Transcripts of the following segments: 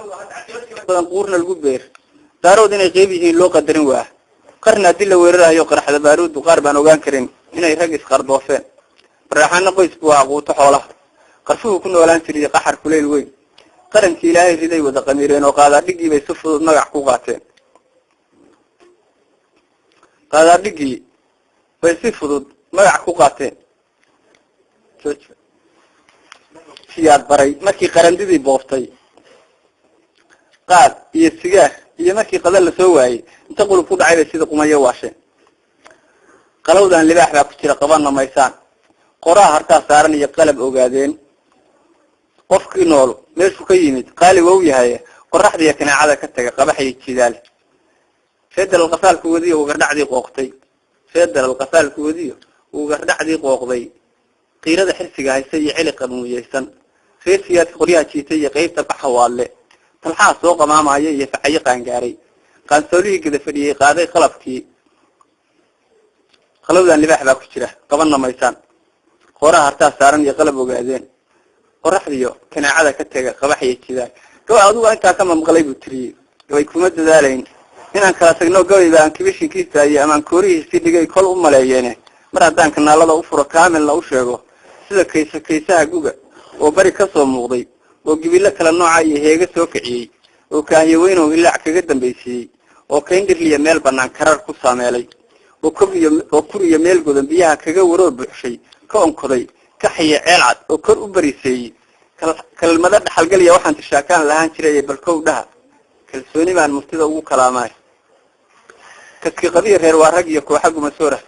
badan quurna lagu beer daarood inay qeyb yihiin loo qadarin waa qarna hadii la weerarayo qaraxda baaruud qaar baan ogaan karin inay rag isqardoofeen baraxana qoysku waa quuto xoolaha qarfuhu ku noolaan jiray qaxar kuleel weyn qarankii ilaahay riday wada qamiireen oo qaada dhigii bay si fudud magac ku qaateen qaada dhigii bay si fudud magac ku qaateen siyaad baray markii qarandidii booftay qaad iyo sigaar iyo markii qadal la soo waayay inta qulub ku dhacay sida qumayo waasheen qalowdan libaax baa ku jira qaban nameysaan qoraa hartaa saaran iyo qalab ogaadeen qofkii nool meeshu ka yimid qaali wow yahay qoraxdiya kanaacada ka taga qabaxay jidaal fedel qasaalku wadiyo uga dhacday qooqtay fedel qasaalku wadiyo uga dhacday qooqday qiirada xirsiga haysa iyo cili qamuuyeysan reesiyaad qoryaha jiitay iyo qaybta baxawaale talxaa soo qamaamaya iyo facay qaangaaray qaansoolihii gada fadhiyay qaaday qalabkii qalowdan libaax baa ku jira qaban nameysaan qoraa hartaa saaran iyo qalab ogaadeen qoraxdiyo kanaacada ka taga qabaxay jidaal gabadh adigu inta ka mamqalay buu tiriyay way kuma dadaalayn inaan kala tagno gabadha aan kibishinkiisa iyo amaan koorihiisa dhigay kol u maleeyeen mar haddaan kanaalada u furo kaamilna u sheego sida kaysaha guga oo bari ka soo muuqday oo gibilo kala nooca iyo heega soo kiciyay oo kaahiyo weyn oo ilaac kaga dambeysay oo kayndirliya meel banaan karar ku saameelay oo kuriyo meel godan biyaha kaga waroor buuxshay ka onkoday ka xiyay ceelcad oo kor u barisay kalmada dhaxalgaliya waxaan tishaakaan lahaan jiray balkow dhaha kalsooni baan murtida ugu kalaamay dadkii qadiir reer waa rag iyo kooxa gumasoora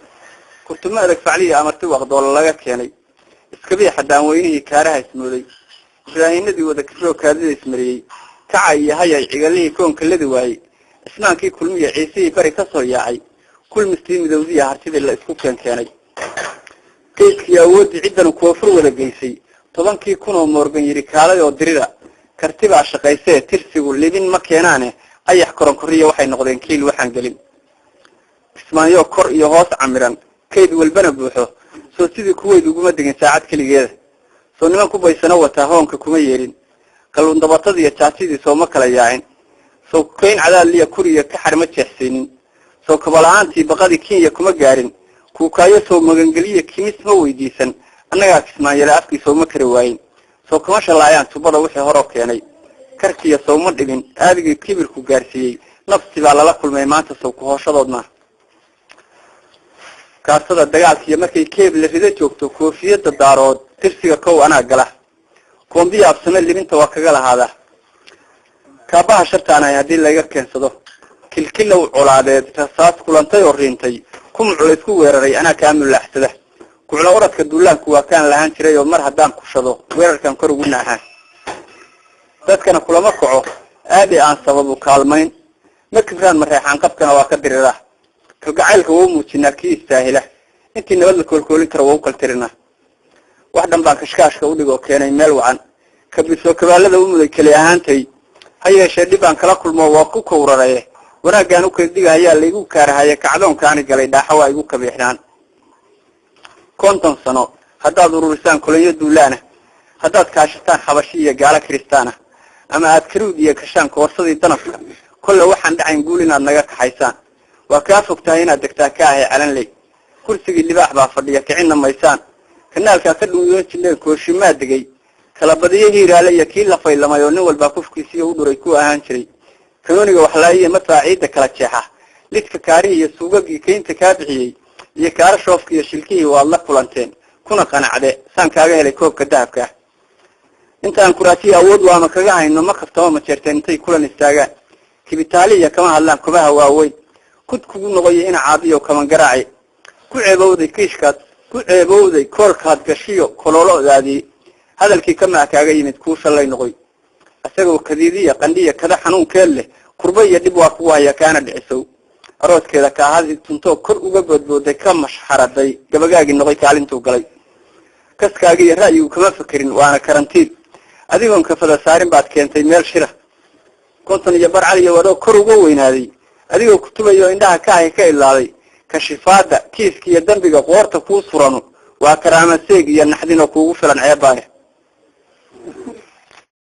kurtuma adag facliya amarti waqdool laga keenay iskabii xadaan weynihii kaaraha ismooday ibraahinadii wada kafro kaadida ismariyay kacay iyo hayay cigalihii koonka ladi waayey isnaankii kulmiya ciisihii bari ka soo yaacay kulmistii midowdiya hartidii la isku keenay kaydkii awoodii ciddan koofur wada geysay 10,000 oo moorgan yiri kaalay oo dirida kartibaa shaqaysay tirsigu libin ma keenaane ayax koronkoriyo waxay noqdeen kiil waxaan galin ismaanyo kor iyo hoos camiran kayd walbana buuxo soo sidii kuweyd uguma degin saacad kaligeeda soo niman ku baysana wata hoonka kuma yeelin qalun dabatad iyo jaatidii soo ma kala yaacin soo kayn cadaad liya kuriya ka xarma jeexsinin soo kabalaantii baqadi Kenya kuma gaarin ku kaayo soo magangaliye kimis ma weydiisan annaga kismaayada afkii soo ma kari waayin soo kuma shalaayaan tubada wixii hore keenay karkiya soo ma dhigin aadigii kibirku gaarsiiyay nafsi baa lala kulmay maanta soo ku hooshadoodna kaasada dagaalkiya markay keeb la rida joogto koofiyada daarood tirsiga kow anaa gala koombiya afsame libinta waa kaga lahaada kaabaha shartaana hadii laga keensado kilkilow colaadeed rasaas kulantay oo riintay kum culaysku weeraray anaa kaamil laaxsada kucla oradka duulaanku waa kaan lahaan jiray oo mar haddaan kushado weerarkan kor ugu naaxaa dadkana kulama kaco aadi aan sababu kaalmayn markibraan mareexaan qabkana waa ka dirira kalgacaylka wuu muujinaa kii istaahila intii nabad la koolkoolin karo waa u kaltirina wax dhan baan kashkaashka u dhigoo keenay meel wacan kabisoo kabaalada u muday keli ahaantay ha yeeshee dhib aan kala kulmo waa ku kowraraye wanaaggaan u kala ayaa laygu kaarahaye kacdoonkaani galay dhaaxa waa igu kabiixnaan 50 sano haddaad ururisaan kulanyo duulaana haddaad kaashataan xabashi iyo gaala kristaana ama aad karuud iyo kashaan koorsadii danafka kolle waxaan dhacayn guul inaad naga kaxaysaan waa kaa fogtahay inaad degtaa ka ahay calanley kursigii libaax baa fadhiya kicinna maysaan kanaalkaa ka dhuuyoon jireen kooshimaa degay kala badiyo hiiraale iyo kii la faylamay oo nin walba kufkiisiyo u dhuray ku ahaan jiray kanooniga waxlaayiye mafaaciidda kala jeexa lidka kaarihi iyo suugagii keynta kaa bixiyey iyo kaara shoofka iyo shilkihii waad la kulanteen kuna qanacde saan kaaga helay koobka dahabka intaan kuraajiya awood waama kaga hayno ma kaftama ma jeerteen intay kulan istaagaan kibitaaliya kama hadlaan kubaha waaweyn kud kugu noqoyo ina caadiyo kama garaaci ku ceebowday kiishkaad ku ceebowday koolkaad gashiyo kololodaadii hadalkii kama kaaga yimid kuu shalay noqoy asagoo kadiidiya qandhiya kada xanuunkeen leh kurba iyo dhib waa ku haya kaana dhicisow arooskeeda ka ahadi tunto kor uga boodbooday ka mashxaraday gabagaagi noqoy kaalintuu galay kaskaaga iyo ra'yigu kama fikirin waana karantiin adigoon ka fada saarin baad keentay meel shira 50 iyo barcal iyo wado kor uga weynaaday adigoo kutubayo indhaha ka ay ka ilaaday kashifaada kiiska iyo dambiga qoorta ku surano waa karaama seeg iyo naxdin oo kuugu filan ceebaaye